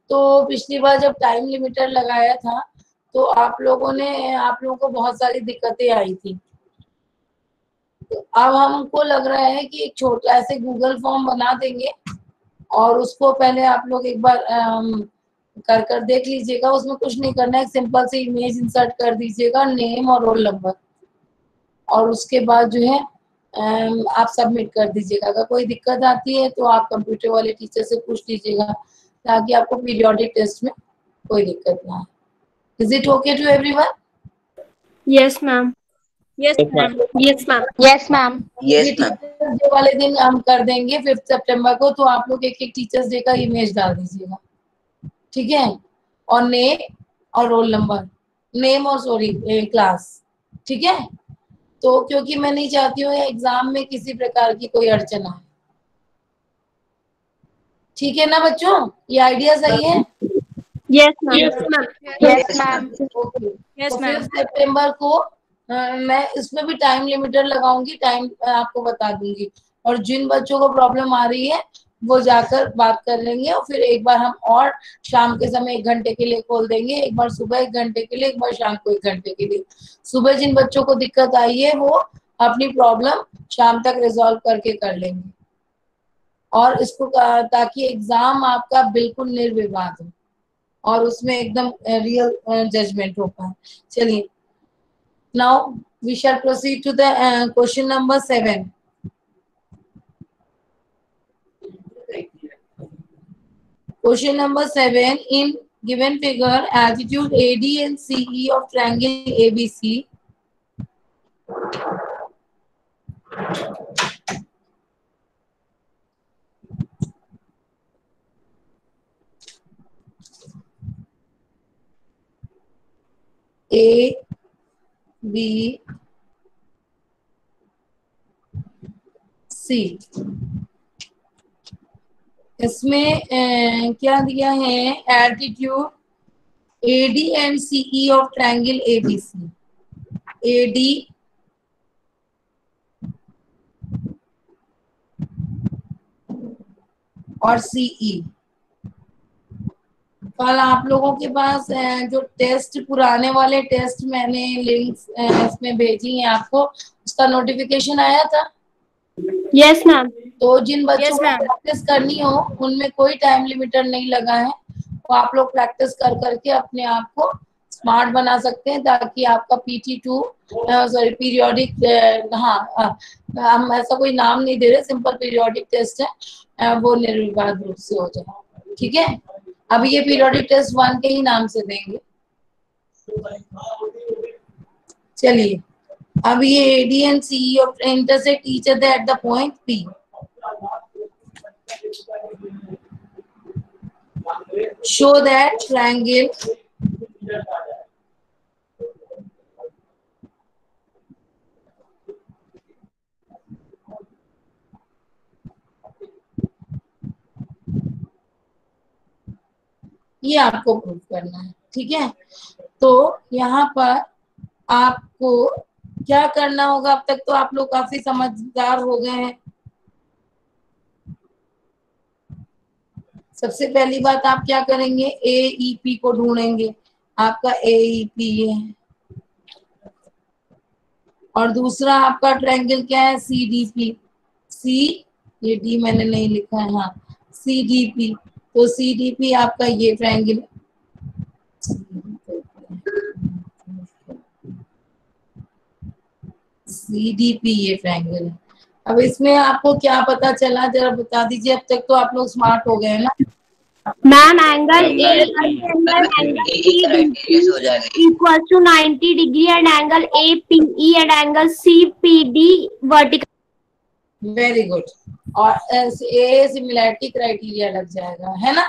तो पिछली बार जब टाइम लिमिटर लगाया था तो आप लोगों को बहुत सारी दिक्कतें आई थी। तो अब हमको लग रहा है कि एक छोटा ऐसे गूगल फॉर्म बना देंगे और उसको पहले आप लोग एक बार कर देख लीजिएगा। उसमें कुछ नहीं करना है, सिंपल से इमेज इंसर्ट कर दीजिएगा, नेम और रोल नंबर, और उसके बाद जो है आप सबमिट कर दीजिएगा। अगर कोई दिक्कत आती है तो आप कंप्यूटर वाले टीचर से पूछ लीजिएगा, ताकि आपको पीरियोडिक टेस्ट में कोई दिक्कत ना आए। Is it okay to everyone? Yes ma'am. Yes ma'am. Yes ma'am. Yes ma'am. ये टीचर्स डे वाले दिन हम कर देंगे 5 सितंबर को, तो आप लोग एक टीचर्स डे का इमेज डाल दीजिएगा, ठीक है? और नेम और रोल नंबर, नेम और सॉरी क्लास, ठीक है? तो क्योंकि मैं नहीं चाहती हूँ एग्जाम में किसी प्रकार की कोई अड़चन आए, ठीक है ना बच्चों? ये आइडिया सही है? Yes ma'am. Yes ma'am. Yes ma'am. Okay. Yes, तो ma'am. 5 सितंबर को मैं इसमें भी टाइम लिमिटर लगाऊंगी, टाइम आपको बता दूंगी, और जिन बच्चों को प्रॉब्लम आ रही है वो जाकर बात कर लेंगे, और फिर एक बार हम और शाम के समय 1 घंटे के लिए खोल देंगे, एक बार सुबह 1 घंटे के लिए, एक बार शाम को 1 घंटे के लिए। सुबह जिन बच्चों को दिक्कत आई है वो अपनी प्रॉब्लम शाम तक रिजॉल्व करके कर लेंगे, और इसको ताकि एग्जाम आपका बिल्कुल निर्विवाद हो और उसमें एकदम रियल जजमेंट हो पाए। चलिए, now we shall proceed to the question number 7. Question number 7. In given figure, altitude AD and CE of triangle ABC A, B, C. इसमें क्या दिया है? Altitude AD and CE of triangle ABC. AD और CE। कल आप लोगों के पास जो टेस्ट, पुराने वाले टेस्ट मैंने लिंक्स इसमें भेजी हैं आपको, उसका नोटिफिकेशन आया था? Yes ma'am. तो जिन बच्चों Yes, को ma'am. प्रैक्टिस करनी हो उनमें कोई टाइम लिमिटर नहीं लगा है, तो आप लोग प्रैक्टिस कर करके अपने आप को स्मार्ट बना सकते हैं, ताकि आपका PT2 सॉरी पीरियोडिक, हम ऐसा कोई नाम नहीं दे रहे, सिंपल पीरियोडिक टेस्ट है, वो निर्विवाद रूप से हो जाए, ठीक है? अभी ये पीरियोडिक टेस्ट 1 के ही नाम से देंगे। चलिए, अब ये AD and CE of intersect each other at the point P. Show that triangle ये आपको प्रूव करना है, ठीक है? तो यहाँ पर आपको क्या करना होगा? अब तक तो आप लोग काफी समझदार हो गए हैं। सबसे पहली बात आप क्या करेंगे? AEP को ढूंढेंगे। आपका AEP है, और दूसरा आपका ट्रायंगल क्या है? CDP। ये D मैंने नहीं लिखा है, हाँ, CDP। तो CDP आपका ये ट्रायंगल, CDP ये ट्रायंगल है। अब इसमें आपको क्या पता चला, जरा बता दीजिए। अब तक तो आप लोग स्मार्ट हो गए हैं ना? Ma'am angle equal to 90 degree and angle APE and angle CPD vertical. Very good. और ए सिमिलैरिटी क्राइटेरिया लग जाएगा, है ना?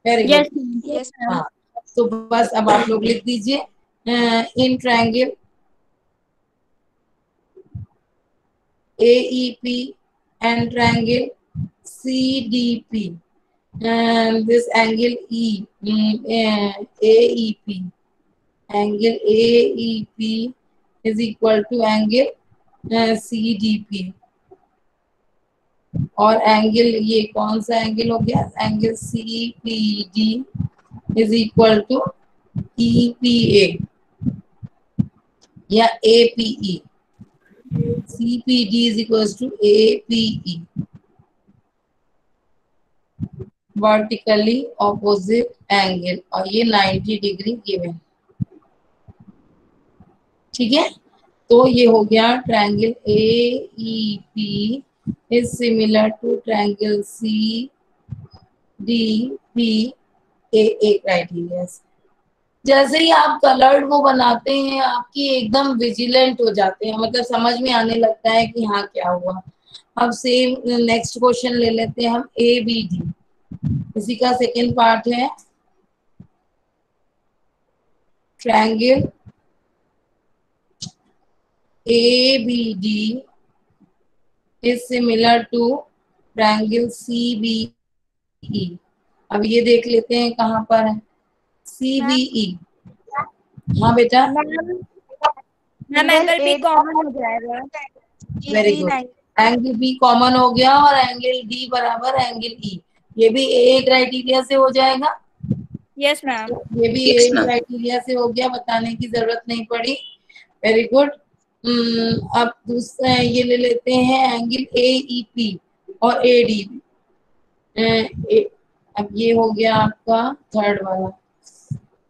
Very good. यस हाँ, तो बस अब आप लोग लिख दीजिए in triangle AEP and triangle CDP, and this angle AEP, angle AEP is equal to angle CDP. और एंगल ये कौन सा एंगल हो गया, angle C P D is equal to E P A या A P E, C P D is equal to A P E, vertically opposite angle, और ये 90 degree given. ठीक है, तो ये हो गया triangle A E P is similar to triangle C D P A criteria. जैसे ही आप कलर्ड वो बनाते हैं आपकी एकदम विजिलेंट हो जाते हैं, मतलब समझ में आने लगता है कि हाँ क्या हुआ। अब सेम नेक्स्ट क्वेश्चन ले लेते हैं हम, ए बी डी, इसी का सेकेंड पार्ट है। Triangle A B D is similar to triangle C B E. अब ये देख लेते हैं कहाँ पर है सी बी ई। हाँ बेटा, मैम एंगल बी कॉमन हो जाएगा। Very good, angle B common हो गया और एंगल डी बराबर एंगल ई, ये भी ए क्राइटेरिया से हो जाएगा। Yes ma'am. ये भी ए क्राइटेरिया से हो गया, बताने की जरूरत नहीं पड़ी। Very good. अब दूसरा ये ले लेते हैं एंगल ए ई पी और ए डी। अब ये हो गया आपका थर्ड वाला,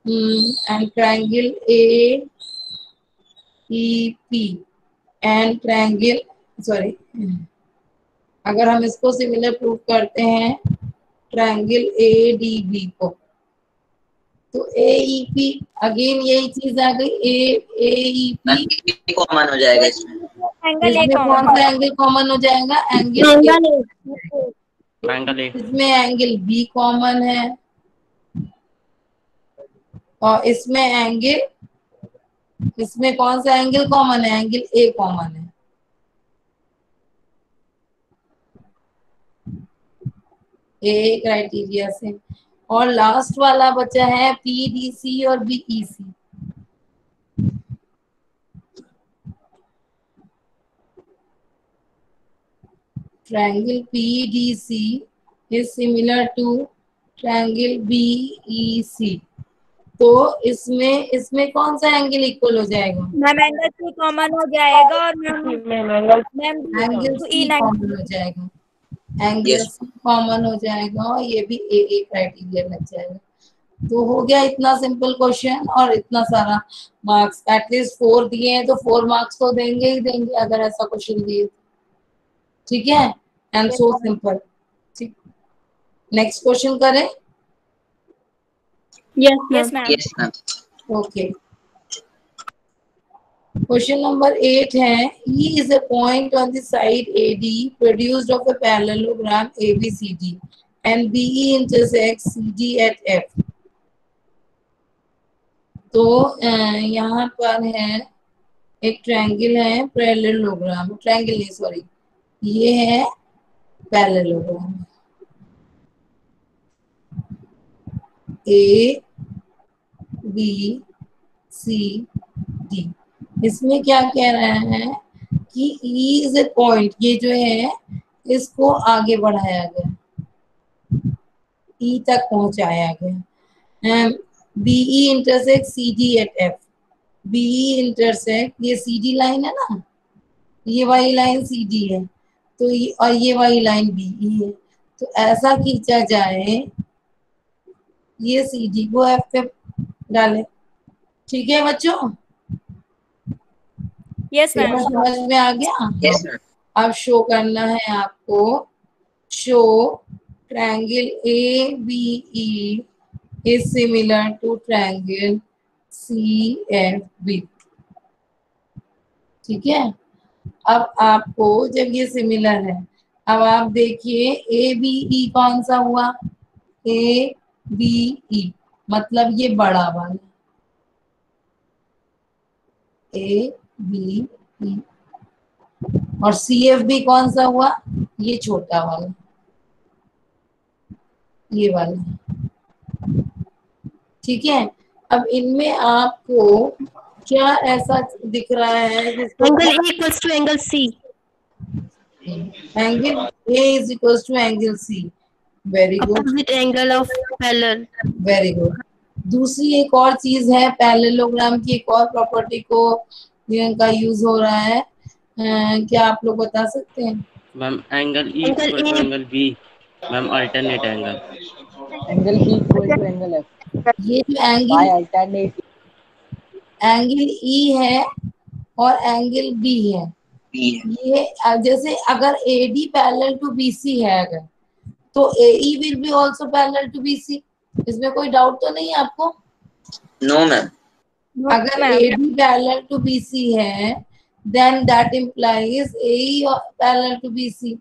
and triangle A E P and triangle, sorry, अगर हम इसको सिमिलर प्रूव करते हैं ट्रायंगल ए डी बी को, तो ए ई पी अगेन यही चीज आ गई, ए ई पी कॉमन हो जाएगा इसमें। इसमें कौन सा एंगल कॉमन हो जाएगा, एंगल इसमें एंगल बी कॉमन है और इसमें एंगल, इसमें कौन सा एंगल कॉमन है, एंगल ए कॉमन है। ए क्राइटेरिया से। और लास्ट वाला बचा है पीडीसी और B E C. Triangle P D C is similar to triangle B E C, तो इसमें कौन सा एंगल इक्वल हो जाएगा, मैम एंगल सी कॉमन हो जाएगा और एंगल सी कॉमन हो जाएगा, एंगल सी कॉमन हो जाएगा और ये भी ए क्राइटेरिया लग जाएगा। तो हो गया इतना सिंपल क्वेश्चन और इतना सारा मार्क्स, एटलीस्ट 4 दिए हैं तो 4 मार्क्स तो देंगे ही देंगे अगर ऐसा क्वेश्चन दिए। ठीक है, एंड सो सिंपल। ठीक, नेक्स्ट क्वेश्चन करें। Yes ma'am. Okay, question number 8 है, E is a point on the side AD produced of a parallelogram ABCD and BE intersects CD at F। तो यहाँ पर है एक ट्रायंगल है, पैरेललोग्राम, ट्रायंगल नहीं सॉरी, ये है parallelogram A B C D. इसमें क्या कह रहे हैं कि E is a point, ये जो है इसको आगे बढ़ाया गया, E तक पहुंचाया गया। BE intersect CD at F, BE intersect, ये CD लाइन है ना, ये वाली लाइन CD है, तो और ये वाली लाइन BE है, तो ऐसा खींचा जाए ये CD को F पे डाले। ठीक है बच्चों, यस मैम। समझ में आ गया। Yes ma'am. अब शो करना है आपको, show triangle A B E is similar to triangle C F B. ठीक है, अब आपको जब ये सिमिलर है, अब आप देखिए ए बी ई कौन सा हुआ, ए बी ई मतलब ये बड़ा वाला, ए बी ई, और सी एफ बी कौन सा हुआ, ये छोटा वाला, ये वाला। ठीक है, अब इनमें आपको क्या ऐसा दिख रहा है जिसको angle A equals to angle C. Angle A is equals to angle C. Very good, Opposite angle of parallel. Very good. दूसरी एक और चीज है, पैरेललोग्राम की एक और प्रॉपर्टी को का यूज हो रहा है, क्या आप लोग बता सकते हैं? Ma'am angle E Angle equal to E. Angle B. Ma'am alternate angle. Angle B equal to angle F ये जो by angle alternate angle E है और एंगल बी है, ये जैसे अगर AD पैरेलल टू BC है अगर, तो AE will be also parallel to BC। इसमें कोई डाउट तो नहीं है आपको? No ma'am. अगर AD पैरेलल टू BC है, then that implies AE parallel to BC।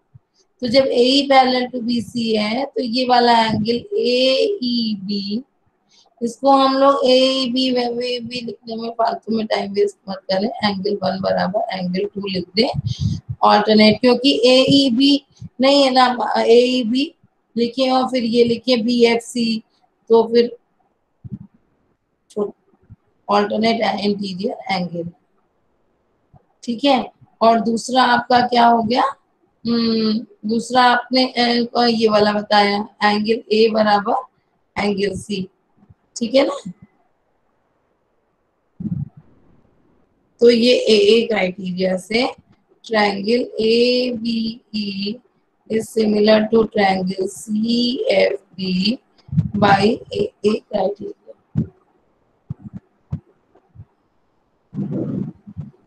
तो जब AE पैरेलल टू BC है, तो ये वाला एंगल AEB, इसको हम लोग AEB भी लिखने में फालतू में टाइम वेस्ट मत करें, एंगल 1 बराबर एंगल 2 लिख दें ऑल्टरनेट, क्योंकि AEB नहीं है ना, AEB लिखे और फिर ये लिखे BFC, तो फिर ऑल्टरनेट इंटीरियर एंगल। ठीक है, और दूसरा आपका क्या हो गया? दूसरा आपने ये वाला बताया, एंगल A बराबर एंगल C। ठीक है ना, तो ये AA क्राइटेरिया से triangle ABE is similar to triangle CFB by AA criteria।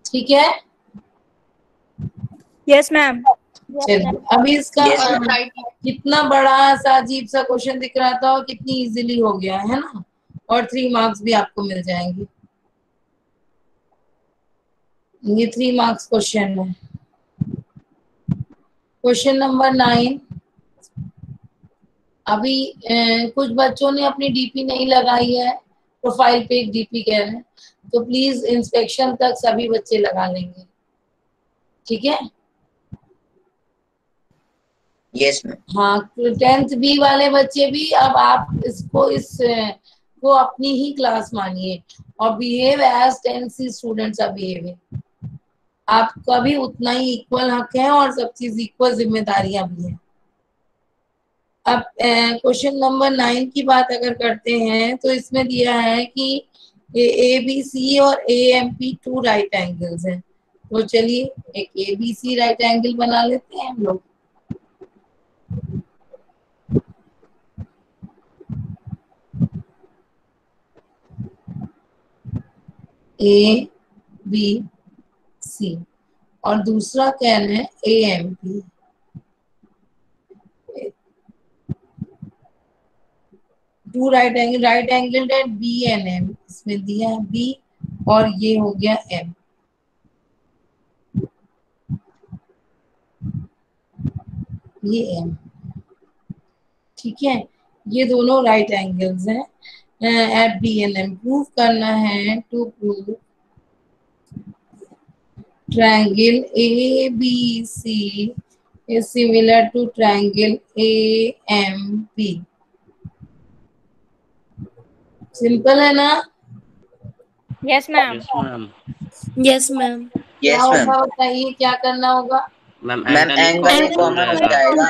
ठीक है, Yes, ma'am. चलिए अभी इसका Yes, कितना बड़ा सा अजीब सा क्वेश्चन दिख रहा था और कितनी इजीली हो गया है ना, और 3 मार्क्स भी आपको मिल जाएंगे। ये 3 मार्क्स क्वेश्चन है। Question number 9। अभी कुछ बच्चों ने अपनी डीपी नहीं लगाई है, प्रोफाइल पे एक डीपी कह रहे हैं, तो प्लीज इंस्पेक्शन तक सभी बच्चे लगा लेंगे। ठीक है, यस मैम। हाँ 10th B वाले बच्चे भी अब आप इसको को अपनी ही क्लास मानिए और behave as 10th C students are behaving. आपका भी उतना ही इक्वल हक है और सब चीज इक्वल जिम्मेदारियां भी हैं। अब क्वेश्चन नंबर 9 की बात अगर करते हैं, तो इसमें दिया है कि ABC और AMP 2 राइट एंगल्स हैं। तो चलिए एक ABC राइट एंगल बना लेते हैं हम लोग। ABC और दूसरा कह रहे हैं AMP। Two right angle at B and M, इसमें दिया है B और ये हो गया M। ये M, ठीक है, ये दोनों राइट एंगल्स हैं at B and M। Prove करना है, to prove triangle ABC is similar to triangle AMP। Simple है ना? Yes, ma'am. Yes ma'am. Yes, ma'am. क्या यस मैम। होगा बताइए, क्या करना होगा? Ma'am ma'am angle equal common हो जाएगा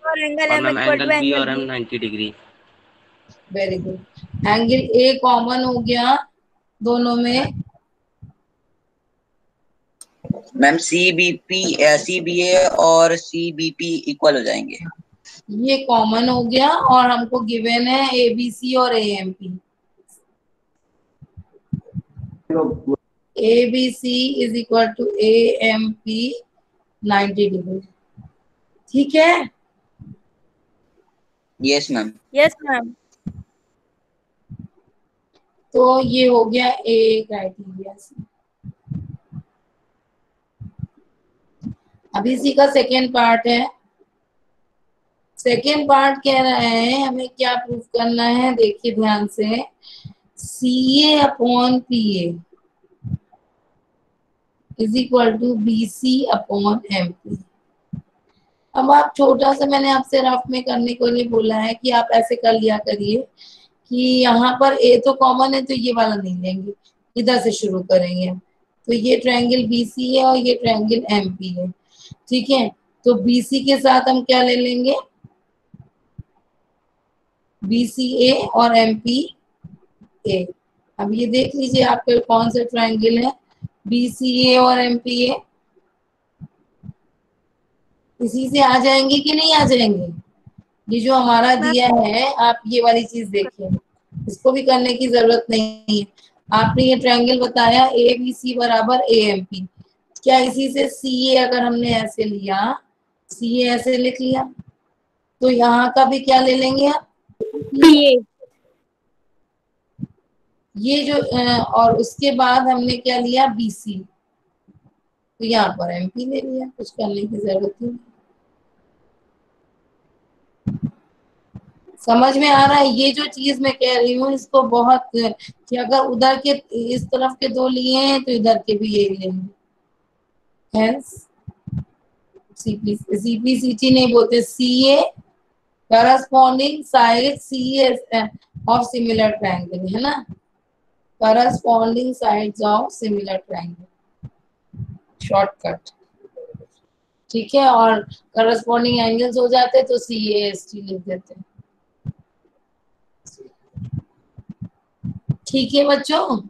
और एंगल और M ma'am equal to angle B और angle M B. 90 degree. Very good, angle A common हो गया दोनों में। मैम CBA और CBP इक्वल हो जाएंगे। ये कॉमन हो गया और हमको गिवन है ABC और AMP। ABC is equal to AMP 90 degree. ठीक है, यस मैम। Yes, ma'am. तो ये हो गया A क्राइटेरिया से। अभी इसी का सेकेंड पार्ट है। सेकेंड पार्ट कह रहे हैं हमें क्या प्रूफ करना है, देखिए ध्यान से, CA upon PA is equal to BC upon MP। अब आप छोटा सा, मैंने आपसे रफ में करने को लिए बोला है कि आप ऐसे कर लिया करिए कि यहाँ पर A तो कॉमन है, तो ये वाला नहीं लेंगे, इधर से शुरू करेंगे। तो ये ट्रायंगल BC है और ये ट्रायंगल MP है। ठीक है, तो BC के साथ हम क्या ले लेंगे, BCA और MPA। अब ये देख लीजिए आपके कौन सा ट्रायंगल है, BCA और MPA। इसी से आ जाएंगे कि नहीं आ जाएंगे? ये जो हमारा दिया है, आप ये वाली चीज देखिए, इसको भी करने की जरूरत नहीं है। आपने ये ट्रायंगल बताया ABC बराबर AMP, क्या इसी से CA अगर हमने ऐसे लिया, CA ऐसे लिख लिया, तो यहाँ का भी क्या ले लेंगे आप, PA। ये जो और उसके बाद हमने क्या लिया, BC, तो यहाँ पर MP ले लिया, कुछ करने की जरूरत नहीं। समझ में आ रहा है? ये जो चीज मैं कह रही हूँ इसको बहुत, कि अगर उधर के इस तरफ के दो लिए हैं तो इधर के भी यही लेंगे। हेंस CPCT नहीं बोलते, CA corresponding side CA of similar triangle, है ना, corresponding sides of similar triangle, shortcut, ठीक है। और करस्पॉन्डिंग एंगल्स हो जाते तो CAST लिख देते। ठीक है बच्चों,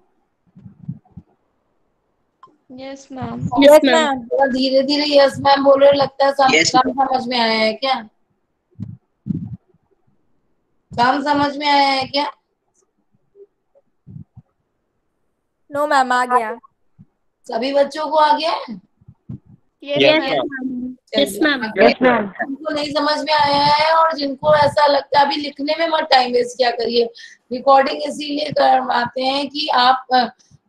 यस मैम। थोड़ा धीरे धीरे यस मैम बोल रहे, लगता है Yes, कम समझ में आया है क्या? कम समझ में आया है क्या? नो मैम, आ गया। सभी बच्चों को आ गया है? Yes ma'am. Yes ma'am. जिनको नहीं समझ में आया है और जिनको ऐसा लगता है, अभी लिखने में मत टाइम वेस्ट क्या करिए, रिकॉर्डिंग इसीलिए करवाते हैं कि आप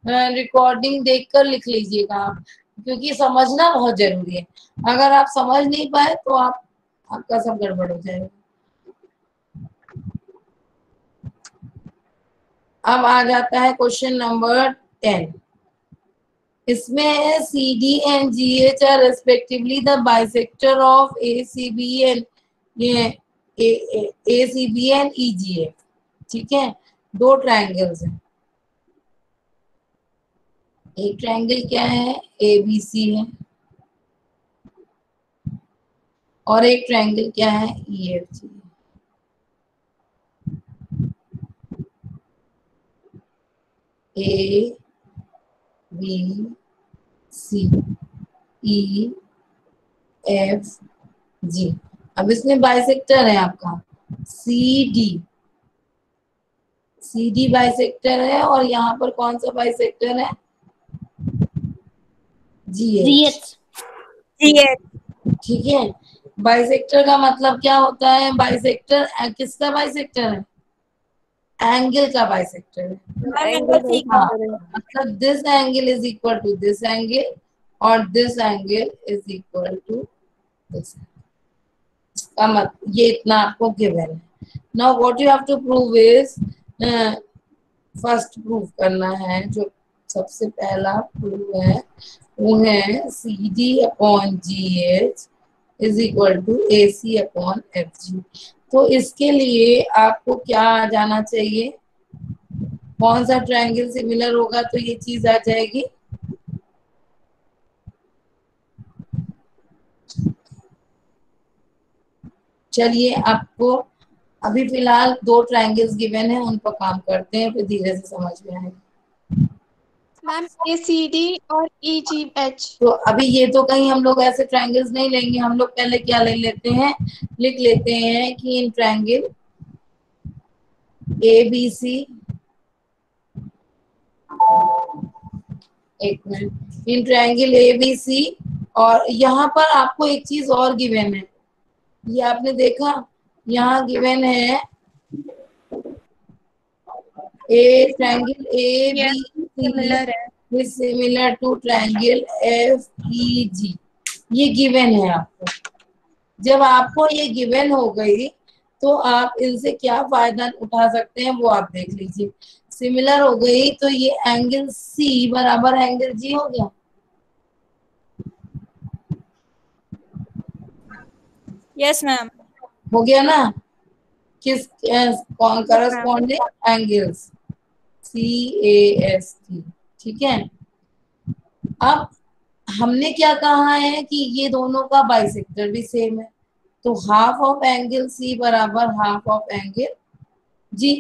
रिकॉर्डिंग देखकर लिख लीजिएगा आप, क्योंकि समझना बहुत जरूरी है। अगर आप समझ नहीं पाए तो आपका सब गड़बड़ हो जाएगा। अब आ जाता है क्वेश्चन नंबर 10। इसमें CD and GH are respectively the bisector of ACB and ACB and EGF, ठीक है। दो ट्रायंगल्स हैं, एक ट्रायंगल क्या है, ABC है, और एक ट्रायंगल क्या है, EFG। A B C E F G। अब इसमें बाइसेक्टर है आपका CD बाइसेक्टर है, और यहाँ पर कौन सा बाइसेक्टर है, GH, ठीक है। बाइसेक्टर का मतलब क्या होता है, बाइसेक्टर किसका बाइसेक्टर है, एंगल का बाइसेक्टर है। हाँ, मतलब this angle is equal to this angle और this angle is equal to this. इसका मतलब ये इतना आपको गिवन है। Now what you have to prove is, first prove करना है, जो सबसे पहला प्रूव है वो है CD upon GH is equal to AC upon FG। तो इसके लिए आपको क्या आ जाना चाहिए, कौन सा ट्रायंगल सिमिलर होगा तो ये चीज आ जाएगी, चलिए आपको अभी फिलहाल दो ट्रायंगल्स गिवन है, उन पर काम करते हैं, फिर धीरे से समझ में आएगा। मैम ACD और EGH। तो अभी ये तो कहीं हम लोग ऐसे ट्रायंगल्स नहीं लेंगे, हम लोग पहले क्या ले लेते हैं, लिख लेते हैं कि इन ट्रायंगल ABC, एक मिनट, इन ट्रायंगल ABC, और यहाँ पर आपको एक चीज और गिवन है, ये आपने देखा, यहाँ गिवन है triangle ABC is similar to triangle FEG, ये गिवन है आपको। जब आपको ये गिवन हो गई तो आप इनसे क्या फायदा उठा सकते हैं वो आप देख लीजिए। सिमिलर हो गई तो ये एंगल C बराबर एंगल G हो गया। Yes ma'am. हो गया ना, किस करस्पॉन्डिंग एंगल्स CAST, ठीक है। अब हमने क्या कहा है कि ये दोनों का बाइसेक्टर भी सेम है, तो हाफ ऑफ एंगल सी बराबर हाफ ऑफ एंगल जी,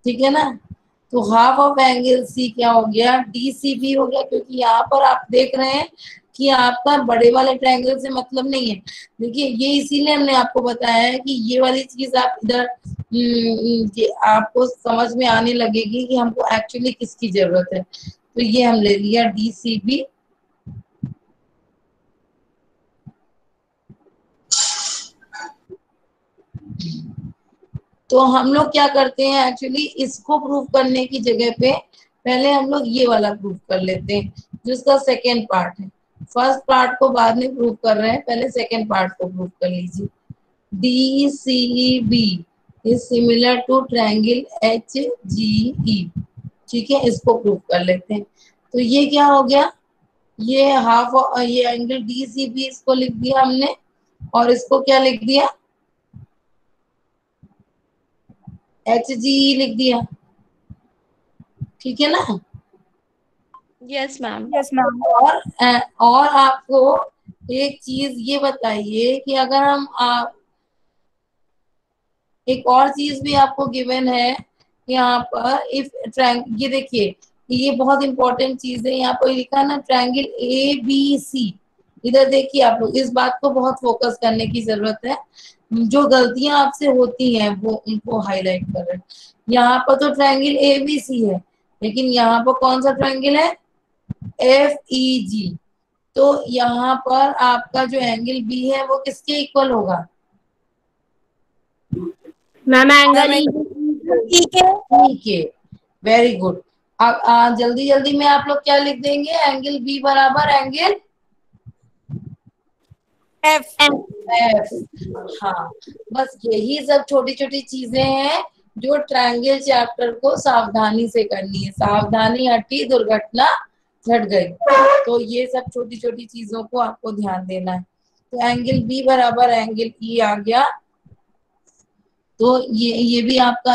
ठीक है ना। तो हाफ ऑफ एंगल सी क्या हो गया, DCB हो गया, क्योंकि यहाँ पर आप देख रहे हैं कि आपका बड़े वाले ट्रायंगल से मतलब नहीं है। देखिए ये इसीलिए हमने आपको बताया है कि ये वाली चीज आप इधर आपको समझ में आने लगेगी कि हमको एक्चुअली किसकी जरूरत है। तो ये हम ले लिया DCB, तो हम लोग क्या करते हैं एक्चुअली, इसको प्रूव करने की जगह पे पहले हम लोग ये वाला प्रूव कर लेते हैं जिसका सेकेंड पार्ट है। फर्स्ट पार्ट को बाद में प्रूव कर रहे हैं, पहले सेकेंड पार्ट को प्रूव कर लीजिए। DCB is similar to triangle HGE, ठीक है, इसको प्रूव कर लेते हैं। तो ये क्या हो गया, ये हाफ, ये एंगल DCB इसको लिख दिया हमने, और इसको क्या लिख दिया, HGE लिख दिया, ठीक है ना। Yes, ma'am. Yes, ma'am. और आपको एक चीज ये बताइए कि अगर हम एक और चीज भी आपको गिवन है यहाँ पर, इफ ये देखिए ये बहुत इंपॉर्टेंट चीज है, यहाँ पर लिखा है ना ट्रायंगल ABC। इधर देखिए आप लोग, इस बात को बहुत फोकस करने की जरूरत है, जो गलतियां आपसे होती हैं वो उनको हाईलाइट कर रहे हैं। यहाँ पर तो ट्रायंगल ABC है, लेकिन यहाँ पर कौन सा ट्रायंगल है, FEG। तो यहाँ पर आपका जो एंगल B है वो किसके इक्वल होगा, मैम एंगल ठीक है। ठीक है, वेरी गुड। अब जल्दी जल्दी में आप लोग क्या लिख देंगे, एंगल B बराबर एंगल F. हाँ, बस यही सब छोटी छोटी चीजें हैं जो ट्रायंगल चैप्टर को सावधानी से करनी है। सावधानी हटी दुर्घटना घट गई, तो ये सब छोटी छोटी चीजों को आपको ध्यान देना है। तो एंगल B बराबर एंगल E आ गया, तो ये भी आपका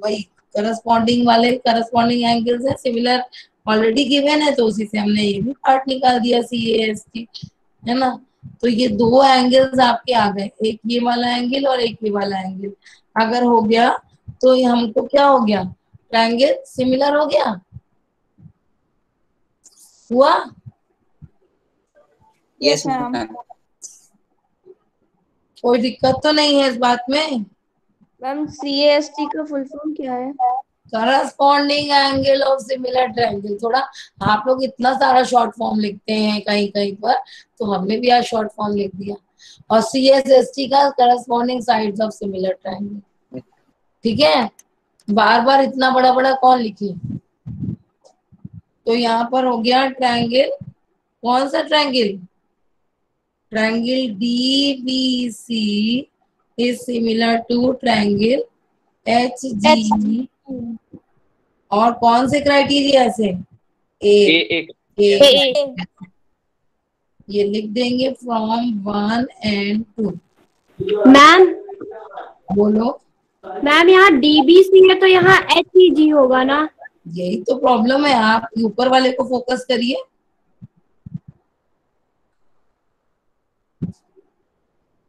वही करस्पॉन्डिंग एंगल्स है, सिमिलर ऑलरेडी गिवन है, तो उसी से हमने ये भी पार्ट निकाल दिया CAST, है ना। तो ये दो एंगल्स आपके आ गए, एक ये वाला एंगल और एक ये वाला एंगल अगर हो गया तो ये हमको क्या हो गया, ट्रायंगल सिमिलर हो गया, हुआ। Yes ma'am. मैम। कोई दिक्कत तो नहीं है इस बात में। मैम CAST का फुल फॉर्म क्या है? Corresponding angle of similar triangle. थोड़ा आप लोग इतना सारा शॉर्ट फॉर्म लिखते हैं कहीं कहीं पर, तो हमने भी आज शॉर्ट फॉर्म लिख दिया। और CSST का corresponding sides of similar triangle, ठीक है। बार बार इतना बड़ा बड़ा कौन लिखे। तो यहाँ पर हो गया ट्रायंगल, कौन सा triangle, triangle DBC is similar to triangle HGE, और कौन से क्राइटेरिया से, ए ये लिख देंगे फ्रॉम 1 and 2। मैम बोलो, मैम यहाँ DBC है तो यहाँ HEG होगा ना? यही तो प्रॉब्लम है, आप ऊपर वाले को फोकस करिए।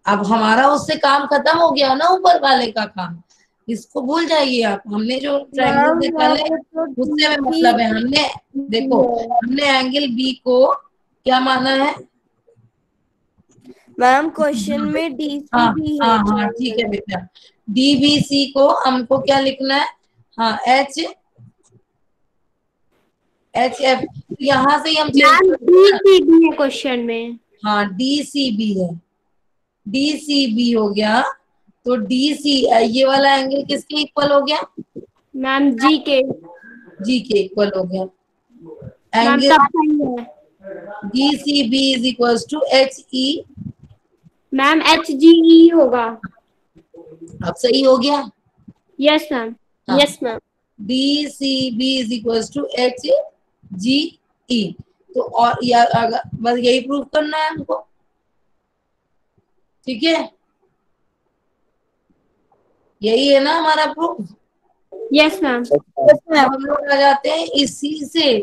अब हमारा उससे काम खत्म हो गया ना, ऊपर वाले का काम, इसको भूल जाइए आप। हमने जो ट्रायंगल निकाले उससे में मतलब है, हमने देखो हमने एंगल B को क्या माना है, मैम क्वेश्चन में DCB है। हाँ ठीक है बेटा, DBC को हमको क्या लिखना है, हाँ HF, यहाँ से ही हम DCB है क्वेश्चन में। हाँ DCB है, DCB हो गया, तो DC ये वाला एंगल किसके इक्वल हो गया, मैम G के इक्वल हो गया। मैम एंगल तब सही है। DCB is equal to HE, ma'am HGE होगा। अब सही हो गया। Yes ma'am. हाँ। Yes ma'am. DCB is equal to HGE। तो और या अगर बस यही प्रूव करना है हमको, ठीक है, यही है ना हमारा प्रूफ। Yes ma'am. अब हम लोग आ जाते हैं इसी से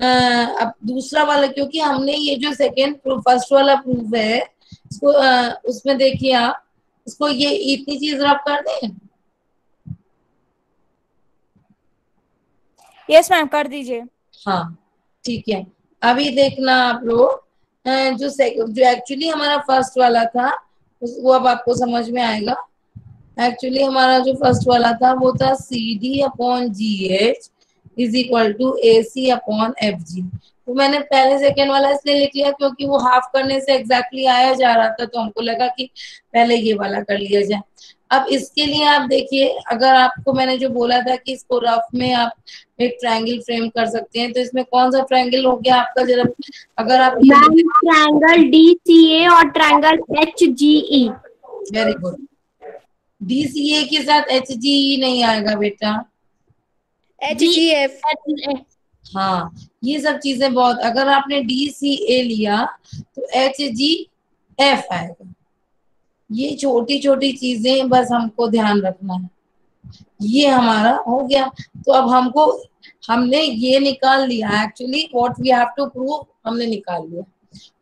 अब दूसरा वाला, क्योंकि हमने ये जो सेकेंड फर्स्ट वाला प्रूफ है इसको उसमें देखिए आप इसको ये इतनी चीज रब कर दें। यस मैम कर दीजिए। हाँ ठीक है। अभी देखना आप लोग जो एक्चुअली हमारा फर्स्ट वाला था वो अब आपको समझ में आएगा। एक्चुअली हमारा जो फर्स्ट वाला था वो था CD/GH is equal to AC upon FG। तो मैंने पहले सेकेंड वाला इसलिए लिख लिया क्योंकि वो हाफ करने से एग्जैक्टली आया जा रहा था, तो हमको लगा कि पहले ये वाला कर लिया जाए। अब इसके लिए आप देखिए, अगर आपको मैंने जो बोला था कि इसको रफ में आप एक ट्रायंगल फ्रेम कर सकते हैं, तो इसमें कौन सा ट्रायंगल हो गया आपका जरा, अगर आप ट्रायंगल DCA और triangle HGE। Very good. DCA के साथ HGE नहीं आएगा बेटा, HGF। हाँ ये सब चीजें बहुत, अगर आपने DCA लिया तो HGF आएगा। ये छोटी छोटी चीजें बस हमको ध्यान रखना है। ये हमारा हो गया। तो अब हमने ये निकाल लिया, actually what we have to prove हमने निकाल लिया,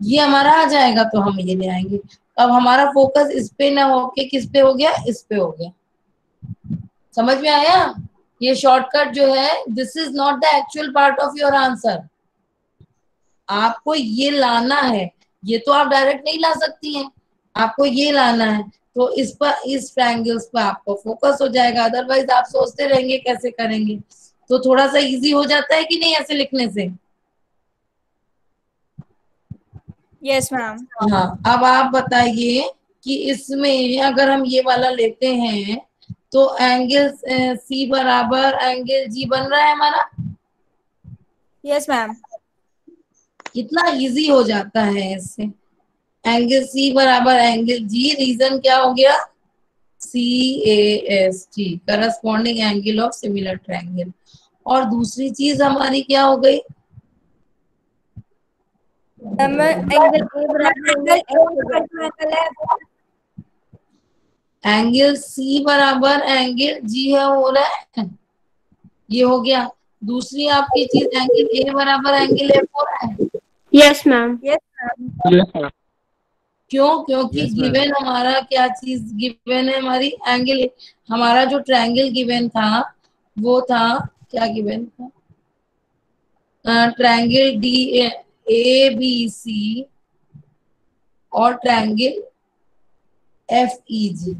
ये हमारा आ जाएगा तो हम ये ले आएंगे। अब हमारा फोकस इस पे ना होके किस पे हो गया, इस पे हो गया। समझ में आया? ये शॉर्टकट जो है, this is not the actual part of your answer. आपको ये लाना है, ये तो आप डायरेक्ट नहीं ला सकती हैं, आपको ये लाना है। तो इस पर, इस ट्रायंगल्स पर आपको फोकस हो जाएगा, अदरवाइज आप सोचते रहेंगे कैसे करेंगे। तो थोड़ा सा इजी हो जाता है कि नहीं ऐसे लिखने से? Yes ma'am. हाँ अब आप बताइए कि इसमें अगर हम ये वाला लेते हैं तो एंगल C बराबर एंगल G बन रहा है हमारा। Yes ma'am. कितना इजी हो जाता है इससे। एंगल C बराबर एंगल G, रीजन क्या हो गया, CAST, corresponding angle of similar triangle. और दूसरी चीज हमारी क्या हो गई, एंगल C बराबर एंगल G है, हो रहा है, ये हो गया। दूसरी आपकी चीज एंगल A बराबर एंगल F हो रहा है। Yes ma'am. क्यों? क्योंकि Yes, ma'am. गिवन हमारा क्या चीज गिवन है, हमारी एंगल, हमारा जो ट्रायंगल गिवन था वो था, क्या गिवन था, ट्रायंगल DABC और ट्रायंगल FEG।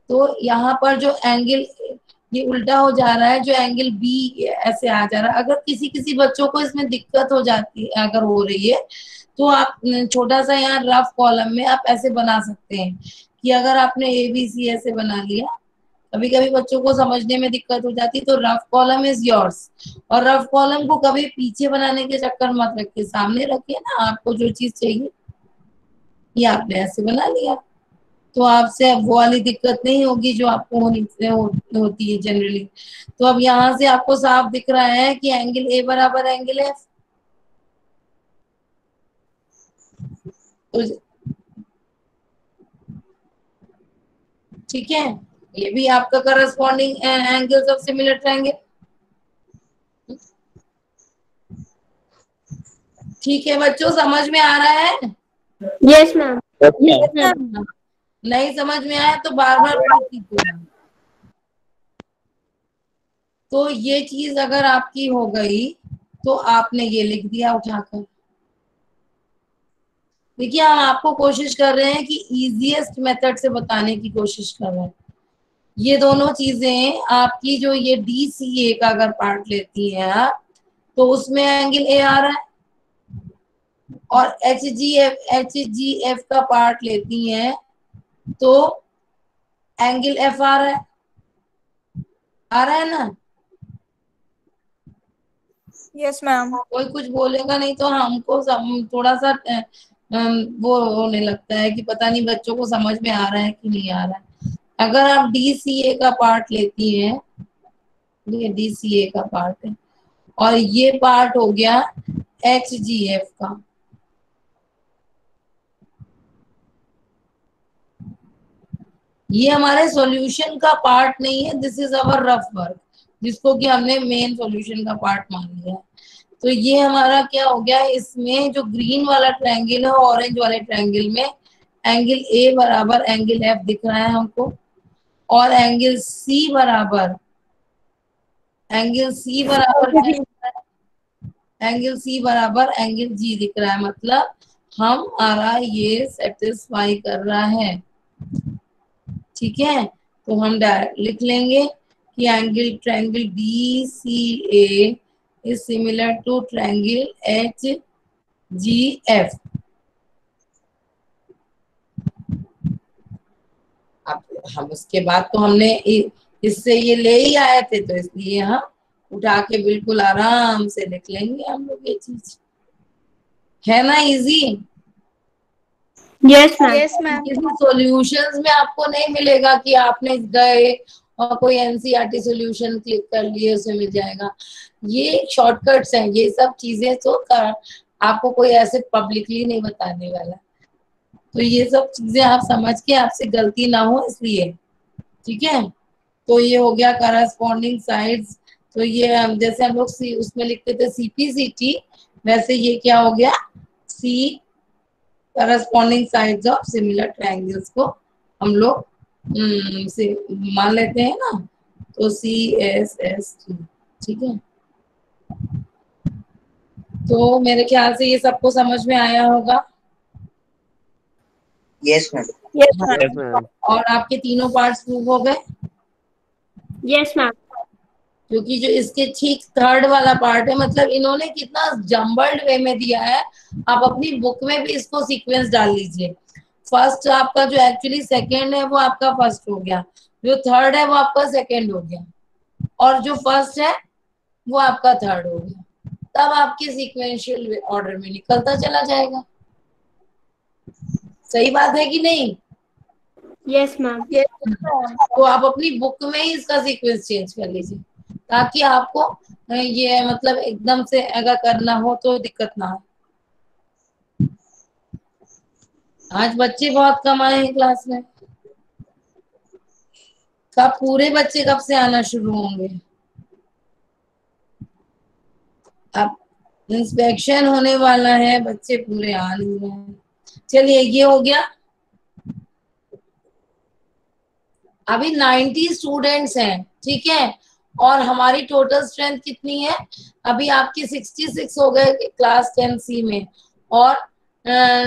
तो यहाँ पर जो एंगल, ये उल्टा हो जा रहा है, जो एंगल B ऐसे आ जा रहा है। अगर किसी किसी बच्चों को इसमें दिक्कत हो जाती है, अगर हो रही है, तो आप छोटा सा यहाँ रफ कॉलम में आप ऐसे बना सकते हैं कि अगर आपने ABC ऐसे बना लिया, कभी कभी बच्चों को समझने में दिक्कत हो जाती है, तो रफ कॉलम इज योर्स। और रफ कॉलम को कभी पीछे बनाने के चक्कर मत रखिए, सामने रखिए ना, आपको जो चीज चाहिए ये आपने ऐसे बना लिया, तो आपसे अब वो वाली दिक्कत नहीं होगी जो आपको होती है जनरली। तो अब यहाँ से आपको साफ दिख रहा है कि एंगल A बराबर एंगल F। तो ठीक है, ये भी आपका corresponding angles of similar triangle. ठीक है बच्चों, समझ में आ रहा है? Yes ma'am. नहीं समझ में आया तो बार बार पूछ लीजिएगा। तो ये चीज अगर आपकी हो गई तो आपने ये लिख दिया उठाकर। देखिए हम आपको कोशिश कर रहे हैं कि इजीएस्ट मेथड से बताने की कोशिश कर रहे हैं। ये दोनों चीजें आपकी, जो ये DCA का अगर पार्ट लेती हैं आप, तो उसमें एंगल A आ रहा है, और HGF का पार्ट लेती हैं तो एंगल F आ रहा है, आ रहा है ना? Yes ma'am. कोई कुछ बोलेगा नहीं तो हमको थोड़ा सा वो होने लगता है कि पता नहीं बच्चों को समझ में आ रहा है कि नहीं आ रहा है। अगर आप DCA का पार्ट लेती हैं, ये DCA का पार्ट है, और ये पार्ट हो गया HGF का, ये हमारे सॉल्यूशन का पार्ट नहीं है, this is our rough work. जिसको कि हमने मेन सॉल्यूशन का पार्ट मान लिया। तो ये हमारा क्या हो गया, इसमें जो ग्रीन वाला ट्रायंगल है ऑरेंज वाले ट्रायंगल में एंगल ए बराबर एंगल एफ दिख रहा है हमको, और एंगल सी बराबर एंगल सी बराबर एंगल जी दिख रहा है। मतलब हमारा ये सेटिस्फाई कर रहा है। ठीक है, तो हम डायरेक्ट लिख लेंगे कि angle triangle D C A is similar to triangle H G F. अब हम उसके बाद तो हमने इससे ये ले ही आए थे, तो इसलिए हम उठा के बिल्कुल आराम से लिख लेंगे हम लोग। ये चीज है ना easy. Yes, ma'am. Yes, ma'am. किसी सॉल्यूशंस में आपको नहीं मिलेगा कि आपने गए और कोई एनसीईआरटी सॉल्यूशन क्लिक कर लिए उसे मिल जाएगा। ये शॉर्टकट्स हैं, ये सब चीजें तो आपको कोई ऐसे पब्लिकली नहीं बताने वाला। तो ये सब चीजें आप समझ के, आपसे गलती ना हो इसलिए। ठीक है, तो ये हो गया करस्पॉन्डिंग साइड्स। तो ये जैसे हम लोग उसमें लिखते थे सीपीसीटी, वैसे ये क्या हो गया, see corresponding sides of similar triangles को हम लोग से मान लेते हैं ना, तो CSST। ठीक है, तो मेरे ख्याल से ये सबको समझ में आया होगा। Yes ma'am. Yes, ma'am. Yes, ma'am. और आपके तीनों पार्ट्स प्रूव हो गए, Yes, ma'am. क्योंकि जो इसके ठीक थर्ड वाला पार्ट है, मतलब इन्होंने कितना जम्बल्ड वे में दिया है। आप अपनी बुक में भी इसको सीक्वेंस डाल लीजिए। फर्स्ट आपका जो एक्चुअली सेकंड है वो आपका फर्स्ट हो गया, जो थर्ड है वो आपका सेकंड हो गया, और जो फर्स्ट है वो आपका थर्ड हो गया। तब आपके सीक्वेंशियल ऑर्डर में निकलता चला जाएगा। सही बात है कि नहीं? Yes, ma'am. Yes, ma'am. तो आप अपनी बुक में ही इसका सीक्वेंस चेंज कर लीजिए, ताकि आपको ये मतलब एकदम से अगर करना हो तो दिक्कत ना हो। आज बच्चे बहुत कम आए हैं क्लास में। कब पूरे बच्चे कब से आना शुरू होंगे? अब इंस्पेक्शन होने वाला है, बच्चे पूरे आ नहीं रहे हैं। चलिए, ये हो गया। अभी 90 स्टूडेंट्स हैं, ठीक है, और हमारी टोटल स्ट्रेंथ कितनी है? अभी आपकी 66 हो गए क्लास 10 सी में, और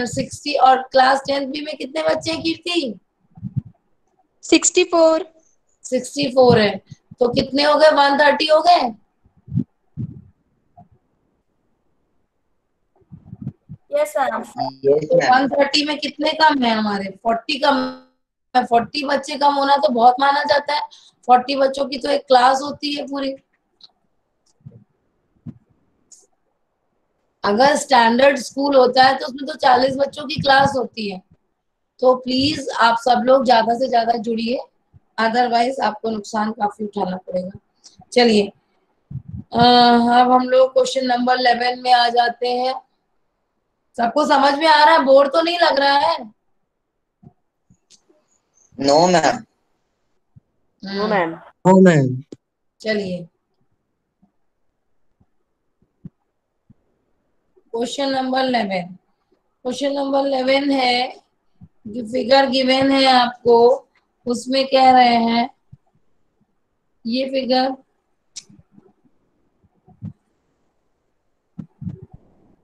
60, और क्लास 10 बी में कितने बच्चे हैं कीर्ति? 64. 64 है, तो कितने हो गए? 130 हो गए। Yes, ma'am. यस तो मैम। 130 में कितने कम है? हमारे 40 कम है। 40 बच्चे कम होना तो बहुत माना जाता है। 40 बच्चों की तो एक क्लास होती है पूरी। अगर स्टैंडर्ड स्कूल होता है तो उसमें तो 40 बच्चों की क्लास होती है। तो प्लीज आप सब लोग ज्यादा से ज्यादा जुड़िए, अदरवाइज आपको नुकसान काफी उठाना पड़ेगा। चलिए, अब हम लोग क्वेश्चन नंबर 11 में आ जाते हैं। सबको समझ में आ रहा है? बोर तो नहीं लग रहा है? No ma'am. No, ma'am. No ma'am. चलिए, क्वेश्चन नंबर 11। क्वेश्चन नंबर 11 है, जो फिगर गिवन है आपको, उसमें कह रहे हैं ये फिगर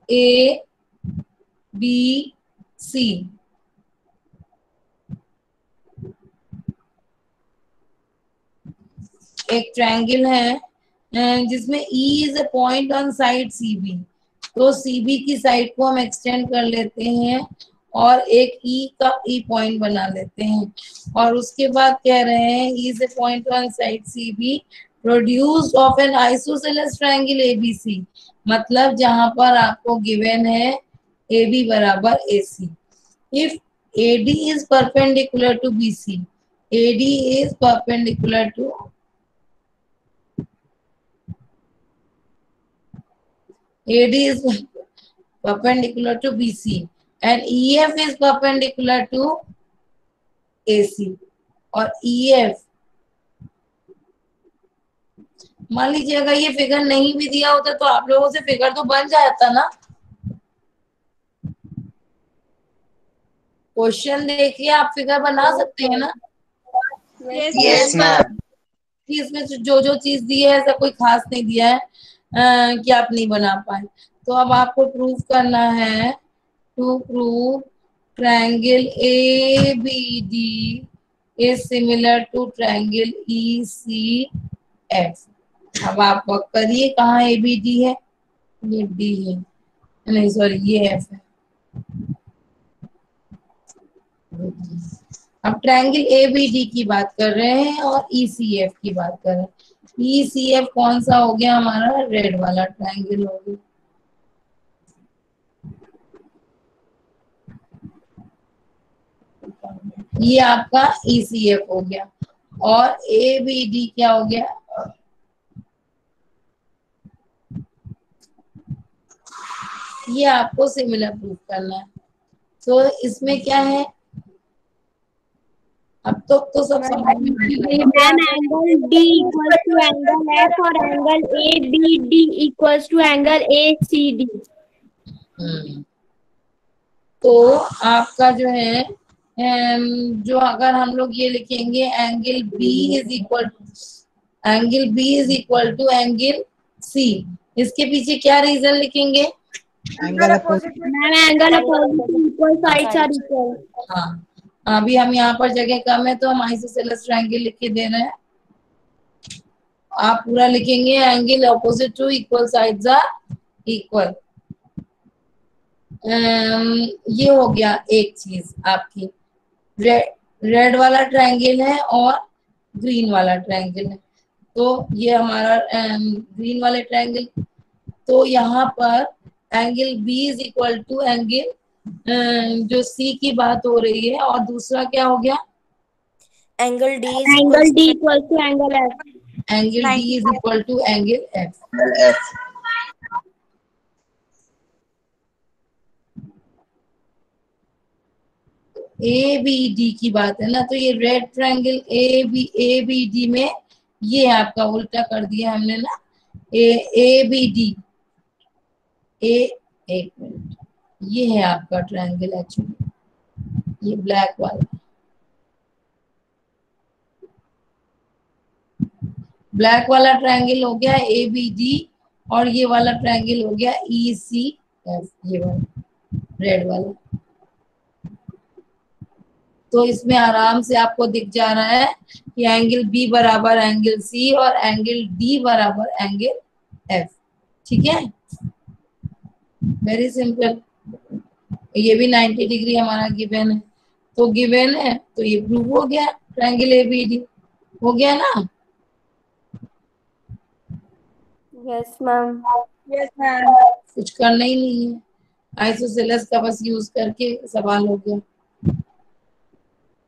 A B C, एक ट्रायंगल है जिसमें E is a point on side CB। तो CB की साइड को हम एक्सटेंड कर लेते हैं और एक E का E पॉइंट बना लेते हैं, और उसके बाद कह रहे हैं E is a point on side CB produced of N isosceles triangle ABC। मतलब जहां पर आपको गिवन है AB बराबर AC। If AD is perpendicular to BC, AD is perpendicular to AD is perpendicular to BC and EF is perpendicular to AC, और EF मान लीजिए अगर ये फिगर नहीं भी दिया होता तो आप लोगों से फिगर तो बन जाता ना। क्वेश्चन देखिए आप फिगर बना सकते हैं ना। Yes, ma'am. कि इसमें जो जो चीज दी है ऐसा कोई खास नहीं दिया है कि आप नहीं बना पाए। तो अब आपको प्रूव करना है, to prove triangle A B D is similar to triangle E C F. अब आप वर्क करिए, कहाँ ए बी डी है, ये डी है, नहीं सॉरी ये एफ है। अब ट्रायंगल ए बी डी की बात कर रहे हैं और ई सी एफ की बात कर रहे हैं। ई सी एफ कौन सा हो गया हमारा, रेड वाला ट्रायंगल हो गया। ये आपका ई सी एफ हो गया और ए बी डी क्या हो गया, ये आपको सिमिलर प्रूफ करना है। तो इसमें क्या है, अब तो सब समझ में आने लगा। Ma'am angle D equals to angle F और angle ABD equals to angle ACD। तो आपका जो है जो अगर हम लोग ये लिखेंगे angle B is equal to angle C, इसके पीछे क्या रीजन लिखेंगे, angle opposite. Ma'am angle opposite equal sides are equal. हाँ अभी हम यहाँ पर जगह कम है तो हम आइसोसेलेस ट्रायंगल लिख के दे रहे हैं। आप पूरा लिखेंगे angle opposite to equal sides are equal. ये हो गया एक चीज आपकी, रेड वाला ट्रायंगल है और ग्रीन वाला ट्रायंगल है। तो ये हमारा ग्रीन वाले ट्रायंगल, तो यहाँ पर angle B is equal to angle जो सी की बात हो रही है, और दूसरा क्या हो गया, angle D angle D equals to angle F। Angle D is equal to angle F. F. A B D की बात है ना, तो ये red triangle A B D में ये आपका उल्टा कर दिया हमने ना, ए बी डी एक मिनट, ये है आपका ट्रायंगल एक्चुअली, ये ब्लैक वाला, ब्लैक वाला ट्रायंगल हो गया ए बी डी और ये वाला ट्रायंगल हो गया ई सी एफ, ये वाला रेड वाला। तो इसमें आराम से आपको दिख जा रहा है कि एंगल बी बराबर एंगल सी और एंगल डी बराबर एंगल एफ। ठीक है, वेरी सिंपल। ये भी 90 डिग्री हमारा गिवन है, तो गिवन है तो ये प्रूव हो गया, ट्रायंगल ए बी डी हो गया ना। Yes ma'am. Yes ma'am. कुछ करना ही नहीं है, आइसोसेलेस का बस यूज करके सवाल हो गया।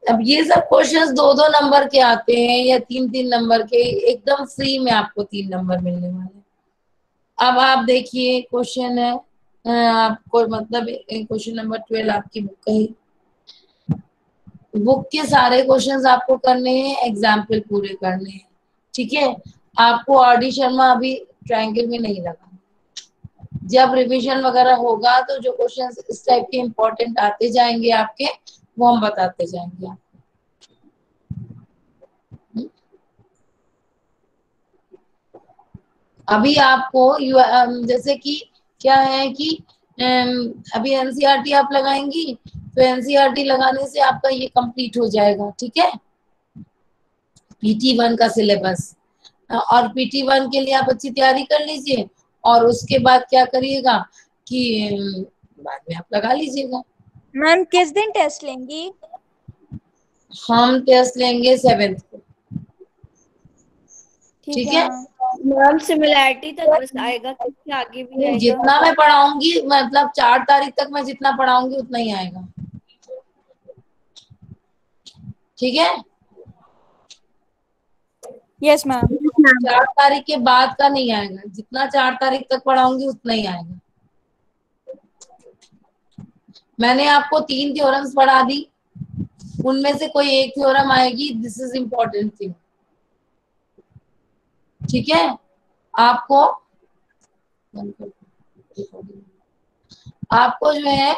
अब ये सब क्वेश्चंस 2-2 नंबर के आते हैं या 3-3 नंबर के, एकदम फ्री में आपको 3 नंबर मिलने वाले। अब आप देखिए क्वेश्चन है आपको, मतलब क्वेश्चन नंबर 12 आपकी बुक का ही, बुक के सारे क्वेश्चंस आपको करने हैं, एग्जाम्पल पूरे करने हैं। ठीक है, आपको आर.डी. शर्मा अभी ट्रायंगल में नहीं लगा, जब रिवीजन वगैरह होगा तो जो क्वेश्चंस इस टाइप के इंपॉर्टेंट आते जाएंगे आपके, वो हम बताते जाएंगे आपको। अभी आपको जैसे कि क्या है कि अभी एनसीईआरटी आप लगाएंगी, तो एनसीईआरटी लगाने से आपका ये कंप्लीट हो जाएगा। ठीक है, PT1 का सिलेबस, और PT1 के लिए आप अच्छी तैयारी कर लीजिए, और उसके बाद क्या करिएगा कि बाद में आप लगा लीजिएगा। मैम किस दिन टेस्ट लेंगी? हम टेस्ट लेंगे 7th को। ठीक है, मैम सिमिलैरिटी तक बस आएगा, किससे आगे भी आएगा? जितना मैं पढ़ाऊंगी, मतलब 4 तारीख तक मैं जितना पढ़ाऊंगी उतना ही आएगा। ठीक है, यस मैम। 4 तारीख के बाद का नहीं आएगा, जितना 4 तारीख तक पढ़ाऊंगी उतना ही आएगा। मैंने आपको 3 थ्योरम्स पढ़ा दी, उनमें से कोई एक थ्योरम आएगी, दिस इज इम्पोर्टेंट थिंग। ठीक है, आपको आपको जो है